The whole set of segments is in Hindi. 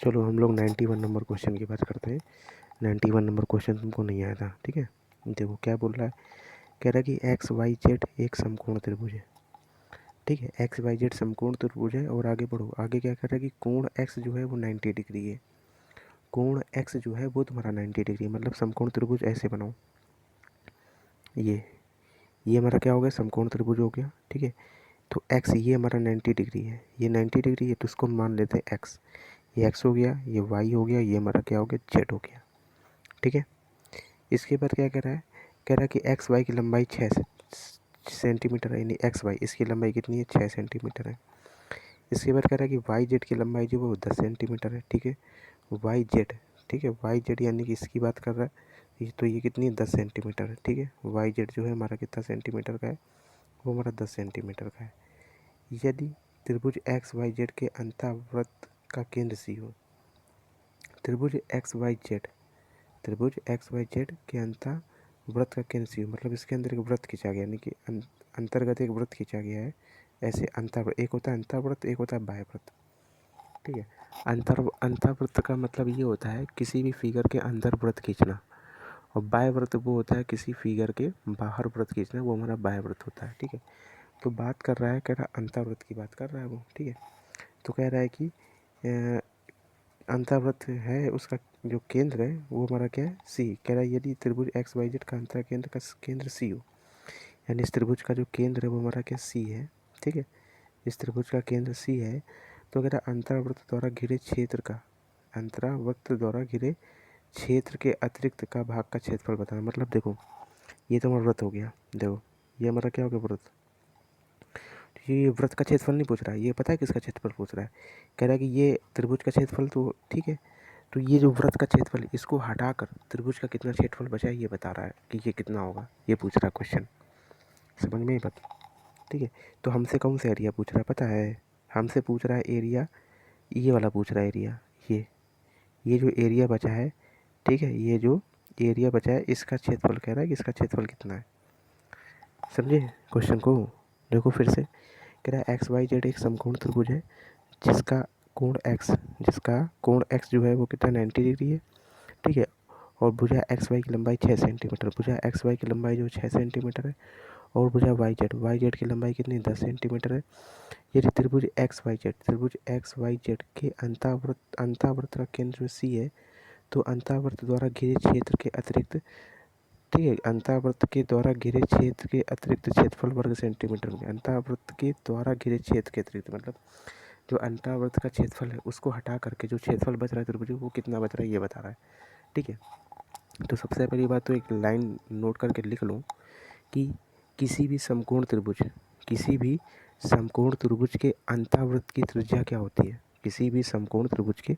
चलो हम लोग 91 नंबर क्वेश्चन की बात करते हैं। 91 नंबर क्वेश्चन तुमको नहीं आया था, ठीक है। देखो क्या बोल रहा है, कह रहा है कि एक्स वाई जेड एक समकोण त्रिभुज है, ठीक है। एक्स वाई जेड समकोण त्रिभुज है और आगे बढ़ो, आगे क्या कर रहा है कि कोण एक्स जो है वो 90 डिग्री है। कोण एक्स जो है वो तुम्हारा 90 डिग्री, मतलब समकोण त्रिभुज ऐसे बनाओ। ये हमारा क्या हो गया, समकोण त्रिभुज हो गया, ठीक है। तो एक्स ये हमारा 90 डिग्री है, ये 90 डिग्री है, तो इसको मान लेते हैं एक्स। ये एक्स हो गया, ये वाई हो गया, ये हमारा क्या हो गया, जेड हो गया, ठीक है। इसके बाद क्या कह रहा है, कह रहा है कि एक्स वाई की लंबाई 6 सेंटीमीटर है, यानी एक्स वाई इसकी लंबाई कितनी है, 6 सेंटीमीटर है। इसके बाद कह रहा है कि वाई जेड की लंबाई जो वो 10 सेंटीमीटर है, ठीक है। वाई जेड, ठीक है, वाई जेड यानी कि इसकी बात कर रहा है, तो ये कितनी है, 10 सेंटीमीटर है, ठीक है। वाई जेड जो है हमारा कितना सेंटीमीटर का है, वो हमारा 10 सेंटीमीटर का है। यदि त्रिभुज एक्स वाई जेड के अंतःवृत्त का केंद्र सी हो, त्रिभुज एक्स वाई जेड, त्रिभुज एक्स वाई जेड के अंतःवृत्त का केंद्र सी हो, मतलब इसके अंदर एक वृत्त खींचा गया, यानी कि अंतर्गत एक वृत्त खींचा गया है। ऐसे अंतःवृत्त, एक होता है अंतःवृत्त, एक होता है बाह्यवृत्त, ठीक है। अंतःवृत्त का मतलब ये होता है किसी भी फिगर के अंदर वृत्त खींचना, और बाह्यवृत्त वो होता है किसी फिगर के बाहर वृत्त खींचना, वो हमारा बाह्यवृत्त होता है, ठीक है। तो बात कर रहा है, कह रहा अंतःवृत्त की बात कर रहा है वो, ठीक है। तो कह रहा है कि अंतःवृत्त है, उसका जो केंद्र है वो हमारा क्या है, सी। कह रहा है यदि त्रिभुज एक्स वाई जेड का अंतर केंद्र का केंद्र सी हो, यानी इस त्रिभुज का जो केंद्र है वो हमारा क्या, सी है, ठीक है। इस त्रिभुज का केंद्र सी है, तो कह रहा है अंतरावृत्त द्वारा घिरे क्षेत्र का, अंतरावृत्त द्वारा घिरे क्षेत्र के अतिरिक्त का भाग का क्षेत्रफल बताना। मतलब देखो, ये तो हमारा वृत्त हो गया, देखो ये हमारा क्या हो गया, वृत्त। ये वृत्त का क्षेत्रफल नहीं पूछ रहा है, ये पता है किसका क्षेत्रफल पूछ रहा है, कह रहा है कि ये त्रिभुज का क्षेत्रफल, तो ठीक है। तो ये जो वृत्त का क्षेत्रफल है, इसको हटाकर त्रिभुज का कितना क्षेत्रफल बचा है ये बता रहा है कि ये कितना होगा, ये पूछ रहा है क्वेश्चन, समझ में ही बात, ठीक है। तो हमसे कौन सा एरिया पूछ रहा है पता है, हमसे पूछ रहा है एरिया, ये वाला पूछ रहा है एरिया, ये जो एरिया बचा है, ठीक है, ये जो एरिया बचा है इसका क्षेत्रफल कह रहा है कि इसका क्षेत्रफल कितना है, समझे क्वेश्चन को। देखो फिर से, कह रहा है एक्स वाई जेड एक समकोण त्रिभुज है जिसका जिसका कोण एक्स जो है वो कितना 90 डिग्री है, ठीक है। और भुजा एक्स वाई की लंबाई 6 सेंटीमीटर, भुजा एक्स वाई की लंबाई जो 6 सेंटीमीटर है, और भुजा वाई जेड की लंबाई कितनी 10 सेंटीमीटर है। यदि त्रिभुज एक्स वाई जेड के अंतःवृत्त का केंद्र जो सी है, तो अंतःवृत्त द्वारा घिरे क्षेत्र के अतिरिक्त, ठीक है, अंतःवृत्त के द्वारा घिरे क्षेत्र के अतिरिक्त क्षेत्रफल वर्ग सेंटीमीटर में, अंतःवृत्त के द्वारा घिरे क्षेत्र के अतिरिक्त मतलब जो अंतःवृत्त का क्षेत्रफल है उसको हटा करके जो क्षेत्रफल बच रहा है त्रिभुज वो कितना बच रहा है ये बता रहा है, ठीक है। तो सबसे पहली बात तो एक लाइन नोट करके लिख लो कि किसी भी समकोण त्रिभुज, किसी भी समकोण त्रिभुज के अंतःवृत्त की त्रिज्या क्या होती है, किसी भी समकोण त्रिभुज के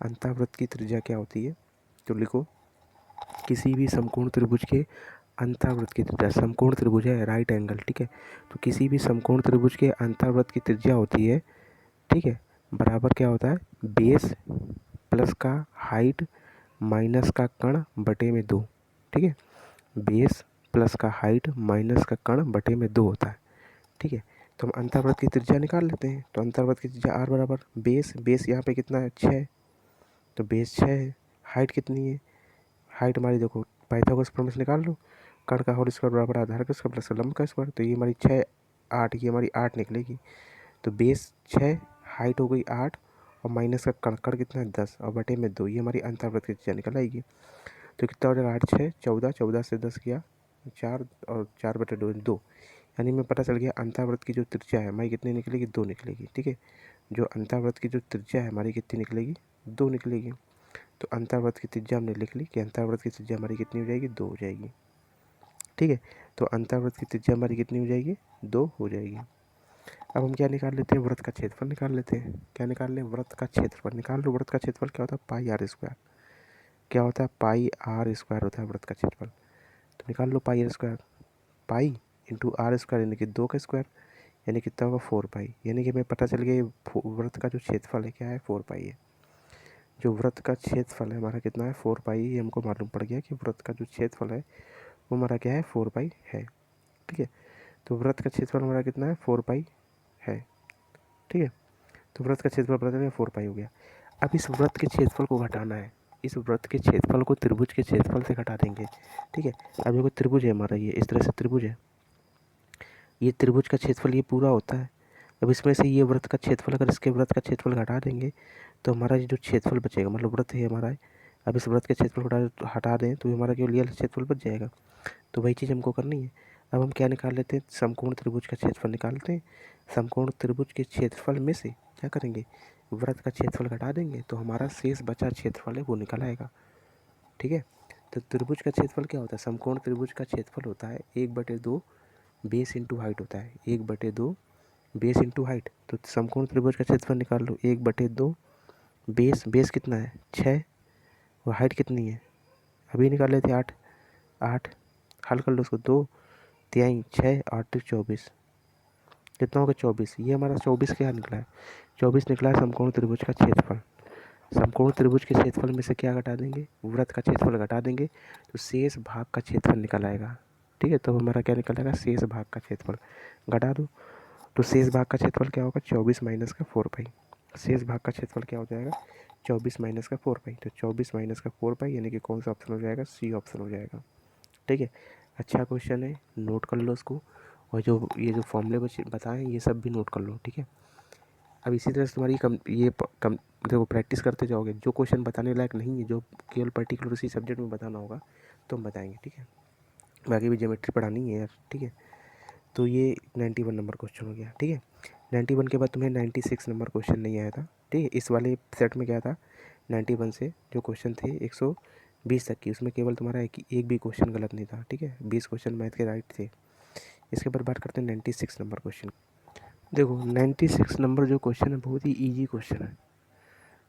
अंतःवृत्त की त्रिज्या क्या होती है, तो लिखो किसी भी समकोण त्रिभुज के अंतःवृत्त की त्रिज्या, समकोण त्रिभुज है राइट एंगल, ठीक है। तो किसी भी समकोण त्रिभुज के अंतःवृत्त की त्रिज्या होती है, ठीक है, बराबर क्या होता है, बेस प्लस का हाइट माइनस का कर्ण बटे में 2, ठीक है। बेस प्लस का हाइट माइनस का कर्ण बटे में 2 होता है, ठीक है। तो हम अंतर्वृत्त की त्रिज्या निकाल लेते हैं, तो अंतर्वृत्त की त्रिज्या आर बराबर बेस यहाँ पे कितना है 6, तो बेस 6 है। हाइट कितनी है, हाइट हमारी देखो पाइथागोरस प्रमेय से निकाल लो, कर्ण का होल स्क्वायर बराबर आधार का स्क्वायर प्लस लंब का स्क्वायर, तो ये हमारी 6 8, ये हमारी 8 निकलेगी। तो बेस 6, हाइट हो गई 8, और माइनस का कर्ण कितना है 10, और बटे में 2, ये हमारी अंतर्वृत्त की त्रिज्या निकल आएगी। तो कितना हो जाएगा 8 6 14, 14 से 10 किया 4, और 4 बटे 2 2, यानी मैं पता चल गया अंतर्वृत्त की जो त्रिज्या है हमारी कितनी निकलेगी, 2 निकलेगी, ठीक है। जो अंतर्वृत्त की जो त्रिज्या है हमारी कितनी निकलेगी, 2 निकलेगी। तो अंतर्वृत्त की त्रिज्या हमने लिख ली कि अंतर्वृत्त की त्रिज्या हमारी कितनी हो जाएगी, 2 हो जाएगी, ठीक है। तो अंतर्वृत्त की त्रिज्या हमारी कितनी हो जाएगी, 2 हो जाएगी। अब हम क्या निकाल लेते हैं, व्रत का क्षेत्रफल निकाल लेते हैं। क्या निकाल लें, व्रत का क्षेत्रफल निकाल लो। व्रत का क्षेत्रफल क्या होता है, पाई आर स्क्वायर, क्या होता है, पाई आर स्क्वायर होता है व्रत का क्षेत्रफल। तो निकाल लो pi r square, pi into r square यानी कि 2 का स्क्वायर, यानी कितना होगा 4 पाई, यानी कि हमें पता चल गया व्रत का जो क्षेत्रफल है क्या है, 4 पाई है। जो व्रत का क्षेत्रफल है हमारा कितना है, 4 पाई, ये हमको मालूम पड़ गया कि व्रत का जो क्षेत्रफल है वो हमारा क्या है, 4 पाई है, ठीक है। तो व्रत का क्षेत्रफल हमारा कितना है, 4 पाई है, ठीक है। तो व्रत का क्षेत्रफल पता चल गया 4 पाई हो गया। अब इस वृत्त के क्षेत्रफल को घटाना है, इस वृत्त के क्षेत्रफल को त्रिभुज के क्षेत्रफल से घटा देंगे, ठीक है। अब देखो त्रिभुज है हमारा, ये इस तरह से त्रिभुज है, ये त्रिभुज का क्षेत्रफल ये पूरा होता है। अब इसमें से ये वृत्त का क्षेत्रफल, अगर इसके वृत्त का क्षेत्रफल घटा देंगे तो हमारा जो क्षेत्रफल बचेगा, मतलब वृत्त है हमारा, अब इस वृत्त के क्षेत्रफल को हटा दें तो हमारा केवल ये क्षेत्रफल बच जाएगा। तो वही चीज़ हमको करनी है। अब हम क्या निकाल लेते हैं, समकोण त्रिभुज का क्षेत्रफल निकालते हैं। समकोण त्रिभुज के क्षेत्रफल में से क्या करेंगे, वृत्त का क्षेत्रफल घटा देंगे तो हमारा शेष बचा क्षेत्रफल है वो निकल आएगा, ठीक है। तो त्रिभुज का क्षेत्रफल क्या होता है, समकोण त्रिभुज का क्षेत्रफल होता है 1/2 बेस इंटू हाइट होता है, 1/2 बेस इंटू हाइट। तो समकोण त्रिभुज का क्षेत्रफल निकाल लो, 1/2 बेस, बेस कितना है 6 और हाइट कितनी है अभी निकाल लेते 8, 8 हल कर लो उसको, 2 3 6 8 24, कितना होगा 24। ये हमारा 24 क्या निकला है, 24 निकला है समकोण त्रिभुज का क्षेत्रफल। समकोण त्रिभुज के क्षेत्रफल में से क्या घटा देंगे, वृत्त का क्षेत्रफल घटा देंगे तो शेष भाग का क्षेत्रफल निकल आएगा, ठीक है। तो हमारा क्या निकल आएगा, शेष भाग का क्षेत्रफल घटा दो तो शेष भाग का क्षेत्रफल क्या होगा, 24 माइनस का 4 पाई। शेष भाग का क्षेत्रफल क्या हो जाएगा, 24 माइनस का 4 पाई। तो 24 माइनस का 4 पाई यानी कि कौन सा ऑप्शन हो जाएगा, सी ऑप्शन हो जाएगा, ठीक है। अच्छा क्वेश्चन है, नोट कर लो उसको, और जो ये जो फॉर्मूले बताएं ये सब भी नोट कर लो, ठीक है। अब इसी तरह से तुम्हारी देखो प्रैक्टिस करते जाओगे, जो क्वेश्चन बताने लायक नहीं है, जो केवल पर्टिकुलर उसी सब्जेक्ट में बताना होगा तो हम बताएंगे, ठीक है। बाकी भी ज्योमेट्री पढ़ानी है यार, ठीक है। तो ये 91 नंबर क्वेश्चन हो गया, ठीक है। 91 के बाद तुम्हें 96 नंबर क्वेश्चन नहीं आया था, ठीक है। इस वाले सेट में क्या था, 91 से जो क्वेश्चन थे 120 तक की, उसमें केवल तुम्हारा एक भी क्वेश्चन गलत नहीं था, ठीक है। 20 क्वेश्चन मैथ के राइट थे। इसके बाद बात करते हैं 96 नंबर क्वेश्चन। देखो 96 नंबर जो क्वेश्चन है बहुत ही ईजी क्वेश्चन है,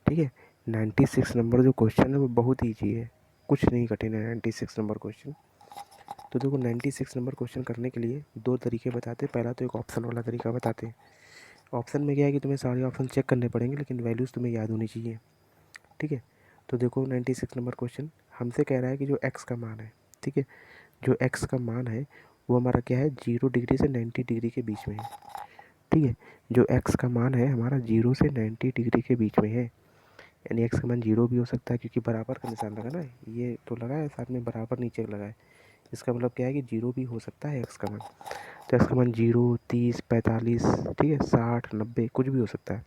ठीक है। 96 नंबर जो क्वेश्चन है वो बहुत ईजी है, कुछ नहीं कठिन है 96 नंबर क्वेश्चन। तो देखो 96 नंबर क्वेश्चन करने के लिए दो तरीके बताते हैं। पहला तो एक ऑप्शन वाला तरीका बताते हैं। ऑप्शन में क्या है कि तुम्हें सारे ऑप्शन चेक करने पड़ेंगे लेकिन वैल्यूज़ तुम्हें याद होनी चाहिए, ठीक है। तो देखो 96 नंबर क्वेश्चन हमसे कह रहा है कि जो एक्स का मान है, ठीक है, जो एक्स का मान है वो हमारा क्या है, 0 डिग्री से 90 डिग्री के बीच में है, ठीक है। जो एक्स का मान है हमारा 0 से 90 डिग्री के बीच में है, यानी एक्स का मान 0 भी हो सकता है क्योंकि बराबर का निशान लगा ना, ये तो लगा है साथ में बराबर नीचे लगा है, इसका मतलब क्या है कि 0 भी हो सकता है एक्स का मान। तो एक्स का मान 0 30 45, ठीक है, 60 90 कुछ भी हो सकता है।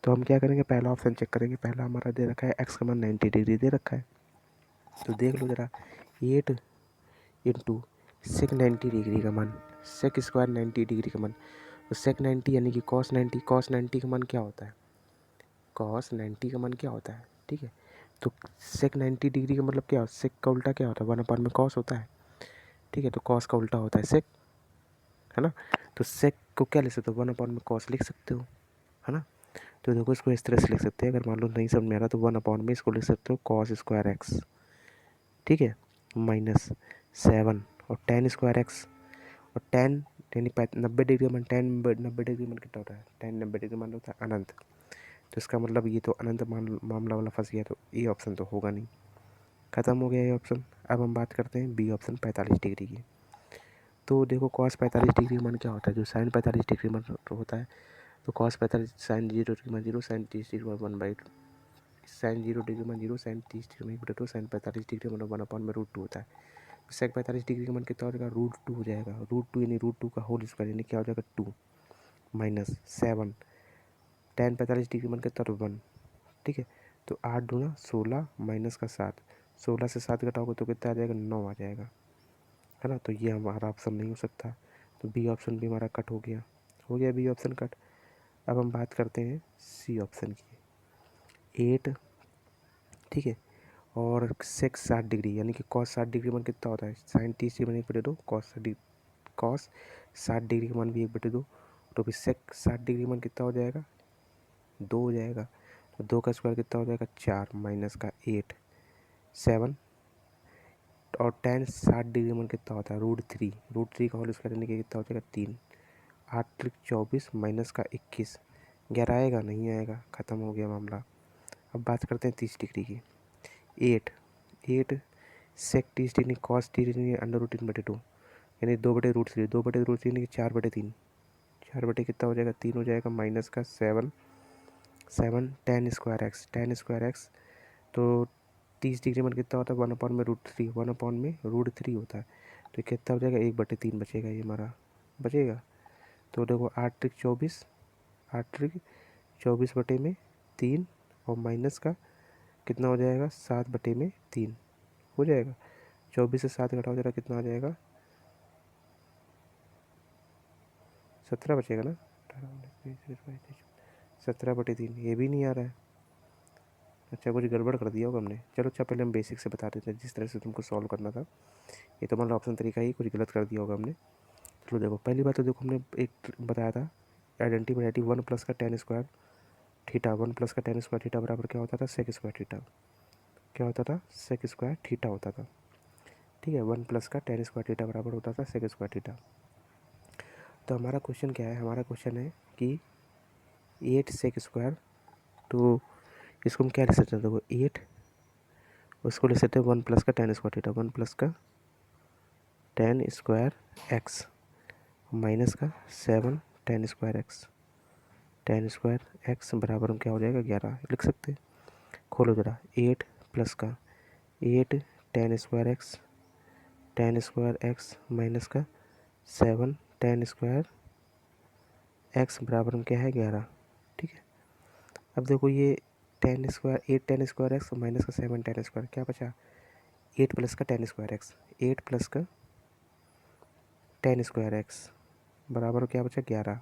तो हम क्या करेंगे, पहला ऑप्शन चेक करेंगे। पहला हमारा दे रखा है एक्स का मान 90 डिग्री दे रखा है, तो देख लो ज़रा, 8 इंटू सेक 90 डिग्री का मान, सेक स्क्वायर 90 डिग्री का मान, तो सेक 90 यानी कि कॉस 90, कॉस 90 का मान क्या होता है, कॉस 90 का मान क्या होता है, ठीक है। तो सेक 90 डिग्री का मतलब क्या, सेक का उल्टा क्या होता है, 1/, में कॉस होता है, ठीक है। तो कॉस का उल्टा होता है सेक, है ना। तो सेक को क्या लिख सकते हो, 1/, में कॉस लिख सकते हो, है ना। तो देखो इसको इस तरह से लिख सकते हैं, अगर मान लो नहीं समझ में आ रहा तो 1/, में इसको लिख सकते हो कॉस स्क्वायर एक्स, ठीक है, माइनस 7 और टेन स्क्वायर एक्स, और टेन यानी 90 डिग्री मान, 90 डिग्री मान कितना होता है, 90 डिग्री मान होता है अनंत। तो इसका मतलब ये तो अनंत मामला वाला फंस गया, तो ये ऑप्शन तो होगा नहीं, ख़त्म हो गया ये ऑप्शन। अब हम बात करते हैं बी ऑप्शन 45 डिग्री की। तो देखो कॉस 45 डिग्री मान क्या होता है, जो साइन 45 डिग्री मान होता है, तो कॉस 45 साइन 0 डिग्री मान 0, साइन 30 डिग्री मान 1/2, साइन 0 डिग्री मान 0, साइन 30 डिग्री मान 1/2, साइन 45 डिग्री मान 1/, में √2 होता है। सेक 45 डिग्री का मान कितना हो जाएगा, √2 हो जाएगा, √2 यानी √2 का होल स्क्वायर यानी क्या हो जाएगा 2, माइनस 7, टेन 45 डिग्री मान कितना 1, ठीक है। तो 8 दूना 16 माइनस का 7, 16 से 7 घटाओगे तो कितना आ जाएगा, 9 आ जाएगा, है ना। तो ये हमारा ऑप्शन नहीं हो सकता, तो बी ऑप्शन भी हमारा कट हो गया बी ऑप्शन कट। अब हम बात करते हैं सी ऑप्शन की, 8, ठीक है, और सेक 60 डिग्री यानी कि कॉस 60 डिग्री मान कितना होता है, साइन 30 डिग्री मान 1/2, कॉस 60 डिग्री का मान भी 1/2, तो फिर सेक 60 डिग्री मान कितना हो जाएगा, 2 हो जाएगा। तो 2 का स्क्वायर कितना हो जाएगा 4, माइनस का 8, 7, और टेन 60 डिग्री मान कितना होता है √3, √3 का होल स्क्वायर यानी कि कितना हो जाएगा 3, 8 त्रिक 24 माइनस का 21, 11 आएगा नहीं आएगा, ख़त्म हो गया मामला। अब बात करते हैं 30 डिग्री की, 8 सेक 30 डिग्री कॉस 30 डिग्री √3/2 यानी 2/√3, 2/√3 यानी कि 4/3, 4 बटे कितना हो जाएगा 3 हो जाएगा, माइनस का 7, 7 tan स्क्वायर एक्स, तो 30 डिग्री मन कितना होता है, 1/√3, 1/√3 होता है, तो कितना हो जाएगा, 1/3 बचेगा, ये हमारा बचेगा। तो देखो 8×3 = 8×24 और माइनस का कितना हो जाएगा, 7/3 हो जाएगा। 24 से 7 घटाओ जरा, कितना आ जाएगा, 17 बचेगा ना, 17/3, ये भी नहीं आ रहा है। अच्छा, कुछ गड़बड़ कर दिया होगा हमने। चलो अच्छा, पहले हम बेसिक से बता देते हैं जिस तरह से तुमको सॉल्व करना था। ये तो हमारा ऑप्शन तरीका ही कुछ गलत कर दिया होगा हमने। चलो देखो, पहली बात तो देखो, हमने एक बताया था आइडेंटिटी बनाई थी, 1 प्लस का tan स्क्वायर थीटा, 1 प्लस का tan स्क्वायर थीटा बराबर क्या होता था, सेक स्क्वायर थीटा। क्या होता था, सेक स्क्वायर थीटा होता था। ठीक है, 1 प्लस का tan स्क्वायर थीटा बराबर होता था सेक स्क्वायर थीटा। तो हमारा क्वेश्चन क्या है, हमारा क्वेश्चन है कि 8 सेक स्क्वायर, तो इसको हम क्या लिख सकते हैं, देखो 8, उसको लिख सकते हैं 1 प्लस का tan स्क्वायर थीटा, 1 प्लस का tan स्क्वायर एक्स माइनस का 7 tan square x, tan square x बराबर हम क्या हो जाएगा, 11 लिख सकते हैं। खोलो जरा, 8 प्लस का 8 tan स्क्वायर एक्स माइनस का 7 tan स्क्वायर एक्स बराबर हम क्या है, 11। ठीक है, अब देखो ये 8 tan स्क्वायर एक्स माइनस का 7 tan स्क्वायर, क्या बचा, 8 प्लस का tan स्क्वायर एक्स, 8 प्लस का tan स्क्वायर एक्स बराबर क्या बचा, 11।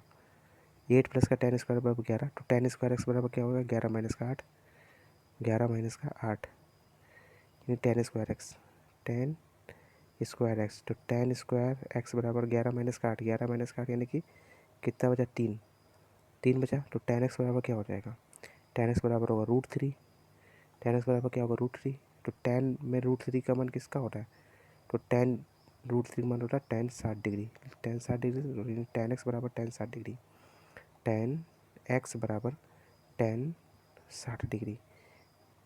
8 प्लस का tan स्क्वायर बराबर 11, तो tan स्क्वायर एक्स बराबर क्या होगा, 11 माइनस का 8, 11 माइनस का 8, यानी tan स्क्वायर एक्स, तो tan स्क्वायर एक्स बराबर 11 माइनस का 8, 11 माइनस का 8 यानी कि कितना बचा, 3, 3 बचा, तो tan एक्स बराबर क्या हो जाएगा, tan एक्स बराबर होगा √3, tan एक्स बराबर क्या होगा, √3, तो tan में √3 का मान किसका होता है, तो tan √3 का मान होता है tan 60 degree, tan 60 degree, tan x बराबर tan 60 डिग्री, tan एक्स बराबर tan 60 डिग्री,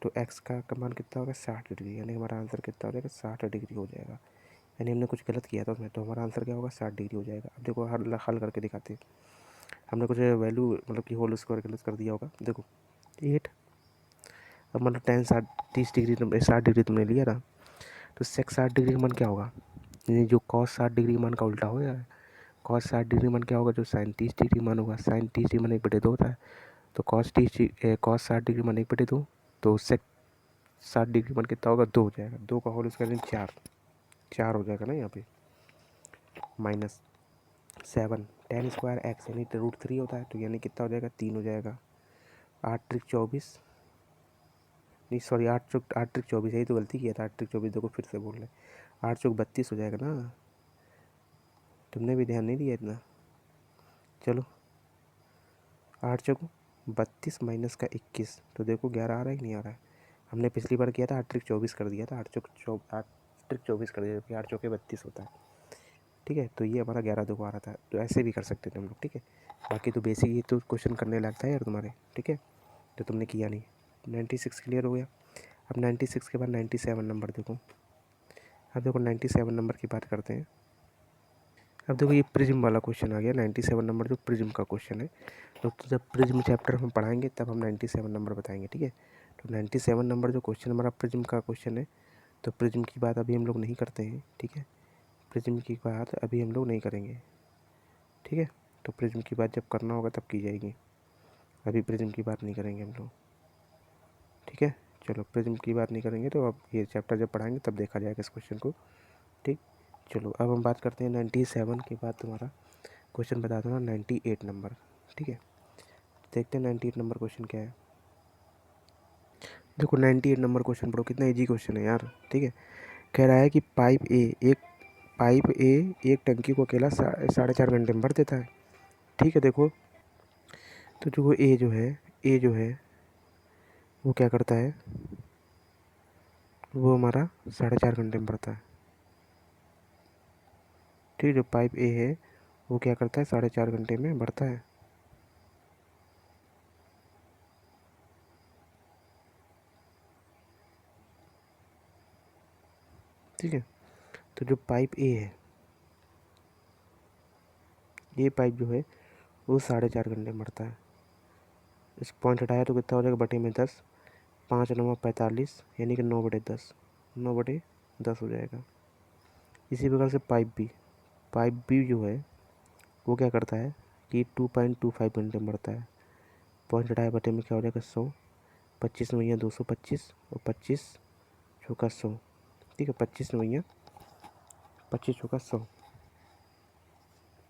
तो x का मान कितना होगा, 60 डिग्री, यानी हमारा आंसर कितना हो जाएगा, 60 डिग्री हो जाएगा। यानी हमने कुछ गलत किया था उसमें, तो हमारा आंसर क्या होगा, 60 डिग्री हो जाएगा। अब देखो हल करके दिखाते हैं। हमने कुछ वैल्यू मतलब कि होल स्क्वायर गलत कर दिया होगा। देखो 8, अब मतलब tan 30 डिग्री 60 डिग्री तुमने लिया था, तो सेक 60 डिग्री का मान क्या होगा, यानी जो cos 60 डिग्री मान का उल्टा हो जाएगा। cos 60 डिग्री मान क्या होगा, जो sin 30 डिग्री मान होगा, sin 30 डिग्री मान 1/2 होता है, तो cos 60 डिग्री मान 1/2, तो सेक 60 डिग्री मान कितना होगा, 2 हो जाएगा। 2 का होल स्क्वायर 4 हो जाएगा ना यहाँ पे, माइनस 7 tan स्क्वायर एक्स यानी √3 होता है, तो यानी कितना हो जाएगा, 3 हो जाएगा। 8×3 = 24, नहीं सॉरी 8×3 = 24, यही तो गलती किया था, 8×3 = 24, देखो फिर से बोल रहे, 8×4 = 32 हो जाएगा ना, तुमने भी ध्यान नहीं दिया इतना। चलो 8×32 माइनस का 21, तो देखो 11 आ रहा है कि नहीं आ रहा है। हमने पिछली बार किया था 8×24 कर दिया था, 8×24 कर दिया, 8×4 = 32 होता है। ठीक है, तो ये हमारा 11 देखो आ रहा था, तो ऐसे भी कर सकते थे हम लोग। ठीक है, बाकी तो बेसिक ये तो क्वेश्चन करने लगता है यार तुम्हारे। ठीक है, तो तुमने किया नहीं। 96 क्लियर हो गया। अब 96 के बाद 97 नंबर देखो। अब देखो 97 नंबर की बात करते हैं। अब देखो ये प्रिज्म वाला क्वेश्चन आ गया, 97 नंबर जो प्रिज्म का क्वेश्चन है। तो जब प्रिज्म चैप्टर हम पढ़ाएंगे तब हम 97 नंबर बताएंगे। ठीक है, तो 97 नंबर जो क्वेश्चन हमारा प्रिज्म का क्वेश्चन है, तो प्रिज्म की बात अभी हम लोग नहीं करते हैं। ठीक है, प्रिज्म की बात अभी हम लोग नहीं करेंगे। ठीक है, तो प्रिज्म की बात जब करना होगा तब की जाएगी, अभी प्रिज्म की बात नहीं करेंगे हम लोग। ठीक है, चलो प्रिज्म की बात नहीं करेंगे, तो अब ये चैप्टर जब पढ़ाएंगे तब देखा जाएगा इस क्वेश्चन को। ठीक, चलो अब हम बात करते हैं 97 के बाद तुम्हारा क्वेश्चन बता दूँगा 98 नंबर। ठीक है, देखते हैं 98 नंबर क्वेश्चन क्या है। देखो 98 नंबर क्वेश्चन पढ़ो, कितना इजी क्वेश्चन है यार। ठीक है, कह रहा है कि पाइप ए एक टंकी को अकेला 4.5 घंटे में भर देता है। ठीक है, देखो तो जो ए जो है वो क्या करता है, वो हमारा 4.5 घंटे में भरता है। ठीक है, जो पाइप ए है वो क्या करता है, 4.5 घंटे में भरता है। ठीक है, तो जो पाइप ए है, ये पाइप जो है वो 4.5 घंटे में भरता है। इस पॉइंट हटाया तो कितना हो जाएगा बटे में 10, 5 9 45 यानी कि 9/10, 9/10 हो जाएगा। इसी प्रकार से पाइप बी जो है वो क्या करता है कि 2.25 घंटे में बढ़ता है। पॉइंट हटाया बटे में क्या हो जाएगा 100, 25 नवैया 225 और 25 चौका 100, ठीक है। 25 नवैया 25 चौका 100,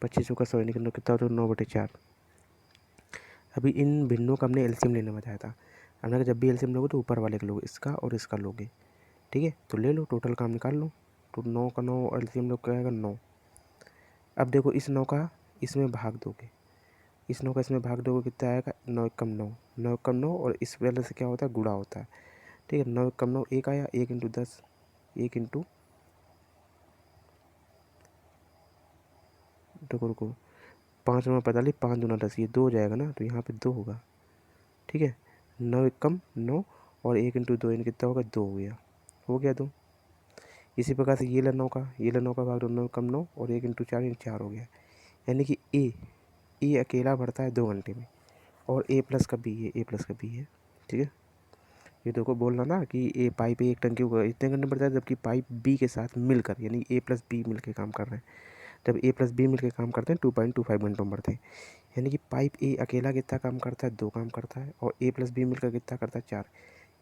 25 चौका 100 यानी कि कितना हो जाएगा 9/4। अभी इन भिन्नों का हमने एलसीएम लेने बताया था। हमने कहा जब भी एलसीएम लोगे तो ऊपर वाले का लोगे, इसका और इसका लोगे, ठीक है। तो ले लो, टोटल काम निकाल लो। तो 9 का 9 एलसीएम लोग क्या आएगा 9। अब देखो इस 9 का इसमें भाग दोगे, इस 9 का इसमें भाग दोगे कितना आएगा 9 एकम 9, 9 एकम 9 और इस वाले से क्या होता है गुणा होता है, ठीक है। 9 एकम 9 1 आया, 1 इंटू 10, 1 इंटू रुको 5 9 45, 5 दूना 10, ये 2 हो जाएगा ना, तो यहाँ पे 2 होगा, ठीक है। 9 एकम 9 और 1 इंटू 2 यानी कितना होगा 2 हो गया 2। इसी प्रकार से ये ला 9 का भाग दो, 9 एकम 9 और 1 इंटू 4 यानी 4 हो गया। यानी कि ए अकेला बढ़ता है 2 घंटे में, और ए प्लस का बी है, ठीक है। ये देखो बोलना ना कि ए पाइप एक टंकी को इतने घंटे बढ़ता है, जबकि पाइप बी के साथ मिलकर यानी ए प्लस बी मिल के काम कर रहे हैं। जब ए प्लस बी मिल के काम करते हैं 2.25 घंटों में बढ़ते हैं। यानी कि पाइप ए अकेला कितना काम करता है 2 काम करता है, और ए प्लस बी मिलकर कितना करता है 4।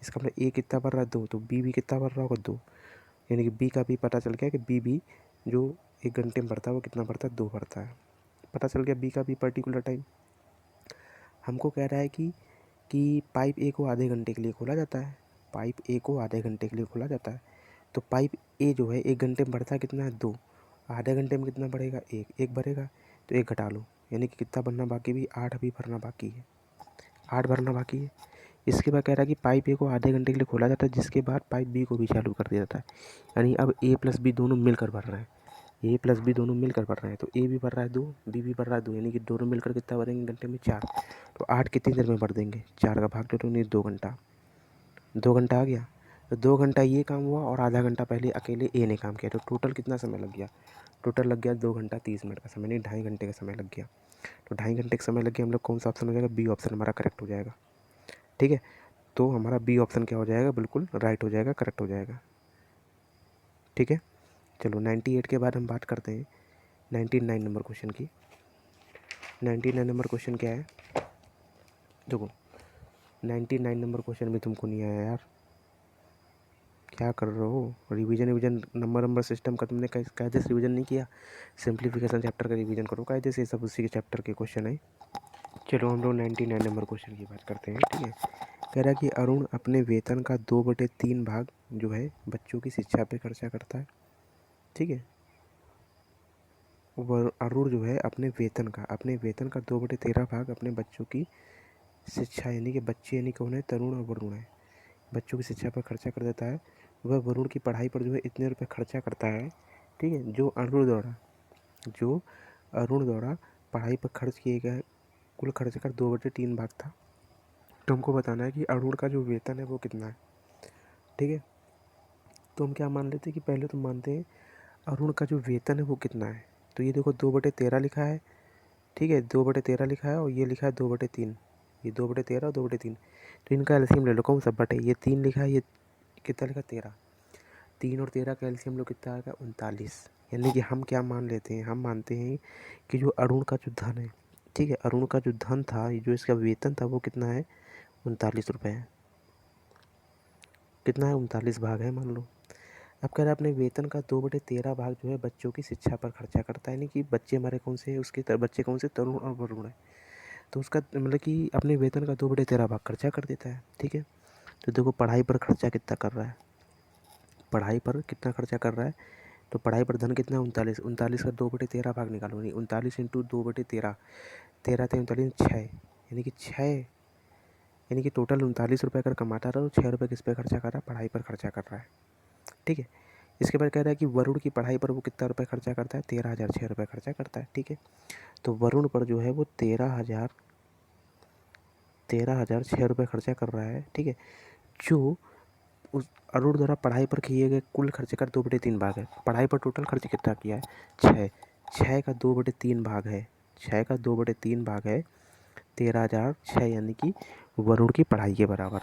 इसका मतलब ए कितना बढ़ रहा है 2, तो बी भी कितना बढ़ रहा होगा 2। यानी कि बी का भी पता चल गया कि बी भी जो 1 घंटे में बढ़ता है वो कितना बढ़ता है 2 बढ़ता है। पता चल गया बी का भी पर्टिकुलर टाइम। हमको कह रहा है कि पाइप ए को आधे घंटे के लिए खोला जाता है, पाइप ए को आधे घंटे के लिए खोला जाता है। तो पाइप ए जो है 1 घंटे में बढ़ता है कितना है 2, आधे घंटे में कितना बढ़ेगा 1 भरेगा, तो 1 घटा लो, यानी कि कितना भरना बाकी भी 8 अभी भरना बाकी है, 8 भरना बाकी है। इसके बाद कह रहा है कि पाइप ए को आधे घंटे के लिए खोला जाता है, जिसके बाद पाइप बी को भी चालू कर दिया जाता है। यानी अब ए प्लस बी दोनों मिलकर भर रहे हैं, ए प्लस बी दोनों मिलकर भर रहे हैं। तो ए भी भर रहा है 2, बी भी भर रहा है 2, यानी कि दोनों मिलकर कितना भरेंगे घंटे में 4। तो 8 कितनी देर में भर देंगे, 4 का भाग दो तो नहीं 2 घंटा, 2 घंटा आ गया। तो 2 घंटा ये काम हुआ और आधा घंटा पहले अकेले ए ने काम किया, तो टोटल कितना समय लग गया, टोटल लग गया 2 घंटा 30 मिनट का समय, नहीं 2.5 घंटे का समय लग गया। तो 2.5 घंटे का समय लग गया, हम लोग कौन सा ऑप्शन हो जाएगा, बी ऑप्शन हमारा करेक्ट हो जाएगा, ठीक है। तो हमारा बी ऑप्शन क्या हो जाएगा, बिल्कुल राइट हो जाएगा, करेक्ट हो जाएगा, ठीक है। चलो 98 के बाद हम बात करते हैं 99 नंबर क्वेश्चन की। 99 नंबर क्वेश्चन क्या है, देखो 99 नंबर क्वेश्चन भी तुमको नहीं आया यार, क्या कर रहे हो। रिवीजन नंबर सिस्टम का तुमने कायदे से रिवीजन नहीं किया, सिंप्लीफिकेशन चैप्टर का रिवीजन करो कायदे से, सब उसी के चैप्टर के क्वेश्चन है। चलो हम लोग 99 नंबर क्वेश्चन की बात करते हैं, ठीक है। कह रहा है कि अरुण अपने वेतन का 2/3 भाग जो है बच्चों की शिक्षा पे खर्चा करता है, ठीक है। वह अरुण जो है अपने वेतन का 2/13 भाग अपने बच्चों की शिक्षा, यानी कि बच्चे यानी कौन है, तरुण और वरुण है, बच्चों की शिक्षा पर खर्चा कर देता है। वह वरुण की पढ़ाई पर जो है इतने रुपए खर्चा करता है, ठीक है। जो अरुण द्वारा पढ़ाई पर खर्च किए गए कुल खर्च का 2/3 भाग था। तो हमको बताना है कि अरुण का जो वेतन है वो कितना है, ठीक है। तो हम क्या मान लेते हैं कि पहले तो मानते हैं अरुण का जो वेतन है वो कितना है। तो ये देखो 2/13 लिखा है, ठीक है, 2/13 लिखा है, और ये लिखा है 2/3, ये 2/13 और 2/3। तो इनका एलसीएम ले लो, कौन सा बटे, ये 3 लिखा है, ये कितना लिखा 13, 3 और 13 का एलसीएम लो कितना आएगा 39। यानी कि हम क्या मान लेते हैं, हम मानते हैं कि जो अरुण का जो धन है, ठीक है, अरुण का जो धन था, जो इसका वेतन था वो कितना है 39 रुपये है, कितना है 39 भाग है मान लो। अब कह रहा है अपने वेतन का 2/13 भाग जो है बच्चों की शिक्षा पर खर्चा करता है, यानी कि बच्चे हमारे कौन से हैं, बच्चे कौन से, तरुण और वरुण है। तो उसका मतलब कि अपने वेतन का 2/13 भाग खर्चा कर देता है, ठीक है। तो देखो पढ़ाई पर खर्चा कितना कर रहा है, पढ़ाई पर कितना खर्चा कर रहा है, तो पढ़ाई पर धन कितना है 39, 39 का 2/13 भाग निकालो, नहीं 39 इंटू 2/13, 13 × 39 6, यानी कि 6, यानी कि टोटल 39 रुपये अगर कमाता रहा तो 6 रुपये किस पे खर्चा कर रहा है, पढ़ाई पर खर्चा कर रहा है, ठीक है। इसके बाद कह रहा है कि वरुण की पढ़ाई पर वो कितना रुपये खर्चा करता है, 13,006 रुपये खर्चा करता है, ठीक है। तो वरुण पर जो है वो 13,006 रुपये खर्चा कर रहा है, ठीक है। जो उस अरुण द्वारा पढ़ाई पर किए गए कुल खर्चे का 2/3 भाग है, पढ़ाई पर टोटल खर्च कितना किया है 6, 6 का 2/3 भाग है, 6 का 2/3 भाग है 13,006 यानी कि वरुण की पढ़ाई के बराबर।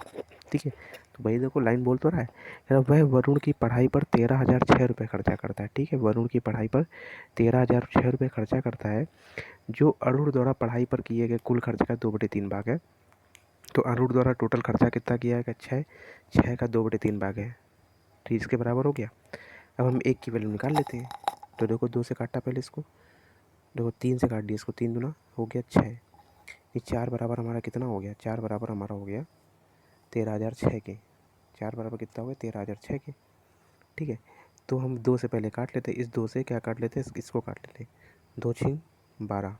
ठीक है, तो भाई देखो लाइन बोल तो रहा है, कह रहा वह वरुण की पढ़ाई पर 13,006 रुपये खर्चा करता है। ठीक है, वरुण की पढ़ाई पर 13,006 रुपये खर्चा करता है, जो अरुण द्वारा पढ़ाई पर किए गए कुल खर्च का 2/3 भाग है। तो अरुण द्वारा टोटल खर्चा कितना किया है? 6 का 2/3 भाग है, तो इसके बराबर हो गया। अब हम एक की वैल्यू निकाल लेते हैं। तो देखो 2 से काटा पहले इसको, देखो 3 से काट दिया इसको, 3 दूना हो गया 6। ये 4 बराबर हमारा कितना हो गया? 4 बराबर हमारा हो गया 13,006 के। 4 बराबर कितना हो गया? 13,006 के। ठीक है, तो हम 2 से पहले काट लेते, इस 2 से क्या काट लेते, इसको काट लेते। 2 छिंग 12,